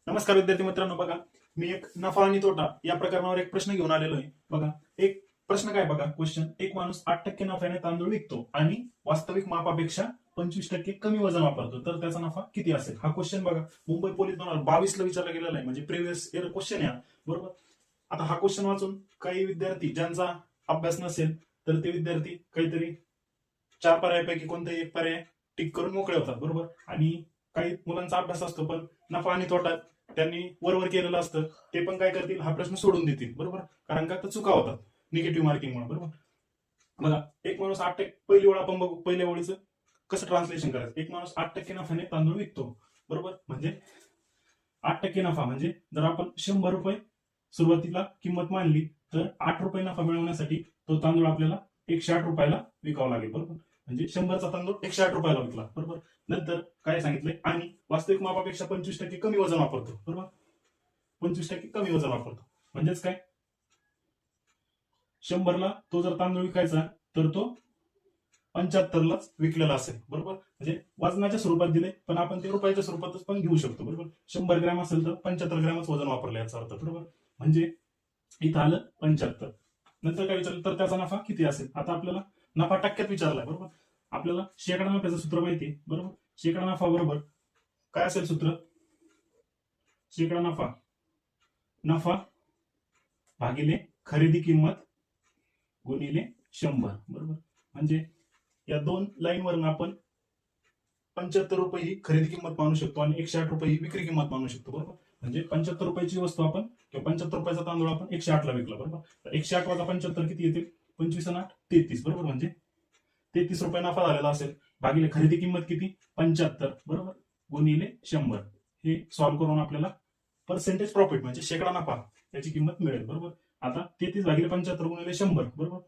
नमस्कार विद्यार्थी मित्रांनो, बघा मी एक नफा आणि तोटा या प्रकरणावर एक प्रश्न घेऊन आलेलो आहे. बघा एक प्रश्न काय बघा, क्वेश्चन: एक माणूस 8% नफ्याने तांदूळ विकतो आणि वास्तविक मापापेक्षा 25% कमी वजन वापरतो, तर त्याचा नफा किती असेल? हा क्वेश्चन बघा मुंबई पोलीस 2022 ला विचारला गेलेला आहे, म्हणजे प्रिव्हियस इयर क्वेश्चन आहे बरोबर. आता हा क्वेश्चन वाचून काही विद्यार्थी ज्यांचा अभ्यास नसेल तर ते विद्यार्थी काहीतरी 4 पर्यायापैकी कोणताही एक पर्याय टिक करून मोकळे होतात बरोबर. आणि काही मुलांचा अभ्यास असतो पण नफा आणि तोटा त्यांनी वरवर केलेलं असतं, ते पण काय करतील, हा प्रश्न सोडून देतील बरोबर, कारण का तर चुका होतात निगेटिव्ह मार्किंगमुळे बरोबर. बघा एक माणूस 8%, पहिली ओळ आपण बघू, पहिल्या ओळीचं कसं ट्रान्सलेशन करायचं. एक माणूस 8% नफ्याने तांदूळ विकतो बरोबर, म्हणजे 8% नफा म्हणजे जर आपण 100 रुपये सुरुवातीला किंमत मानली तर 8 रुपये नफा मिळवण्यासाठी तो तांदूळ आपल्याला 108 रुपयाला विकावा लागेल बरोबर. म्हणजे 100चा तांदूळ 108 रुपयाला विकला बरोबर. नंतर काय सांगितलंय, आणि वास्तविक मापापेक्षा 25% कमी वजन वापरतो बरोबर. 25% कमी वजन वापरतो म्हणजेच काय, 100ला तो जर तांदूळ विकायचा तर तो 75लाच विकलेला असेल बरोबर. म्हणजे वजनाच्या स्वरूपात दिले पण आपण ते रुपयाच्या स्वरूपातच पण घेऊ शकतो बरोबर. 100 ग्रॅम असेल तर 75 ग्रॅमच वजन वापरलं याचा अर्थ बरोबर. म्हणजे इथं आलं 75. नंतर काय विचारलं तर त्याचा नफा किती असेल. आता आपल्याला नफा टक्क्यात विचारलाय बरोबर. आपल्याला शेकडा नफ्याचं सूत्र माहिती आहे बरोबर. शेकडा नफा बरोबर काय असेल सूत्र, शेकडा नफा, नफा भागिले खरेदी किंमत गुणिले 100 बरोबर. म्हणजे या दोन लाईन वरून आपण 75 रुपये ही खरेदी किंमत मानू शकतो आणि 108 रुपये ही विक्री किंमत मानू शकतो बरोबर. म्हणजे 75 रुपयाची वस्तू आपण किंवा 75 रुपयाचा तांदूळ आपण 108 ला विकला बरोबर. तर 108 वजा 75 किती येते, 25 आणि 8 33 बरोबर. म्हणजे 33 रुपये नफा झालेला असेल, भागिले खरेदी किंमत किती 75 बरोबर, गुणिले 100. हे सॉल्व्ह करून आपल्याला पर्सेंटेज प्रॉफिट म्हणजे शेकडा नफा याची किंमत मिळेल बरोबर. आता 33 भागिले 75 गुणिले 100 बरोबर.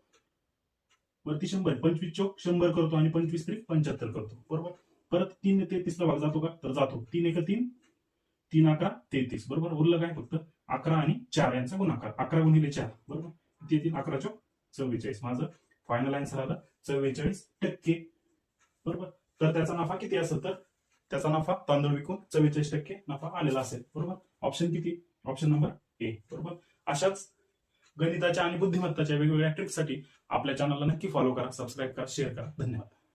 वरती 100, 25 चोक 100 करतो आणि 25 त्रिक 75 करतो बरोबर. परत 3 33 ला भाग जातो का, तर जातो. 3 1 3, 3 11 33 बरोबर. उरलं काय, फक्त 11 आणि 4 यांचा गुणाकार, 11 गुणिले 4 बरोबर. 3 11 चोक 44. माझं फायनल आन्सर आलं 44% बरोबर. तर त्याचा नफा किती असेल, तर त्याचा नफा तांदूळ विकून 44% नफा आलेला असेल बरोबर. ऑप्शन किती, ऑप्शन नंबर ए बरोबर. अशाच गणिताच्या आणि बुद्धिमत्ताच्या वेगवेगळ्या ट्रिक्ससाठी आपल्या चॅनलला नक्की फॉलो करा, सबस्क्राईब करा, शेअर करा. धन्यवाद.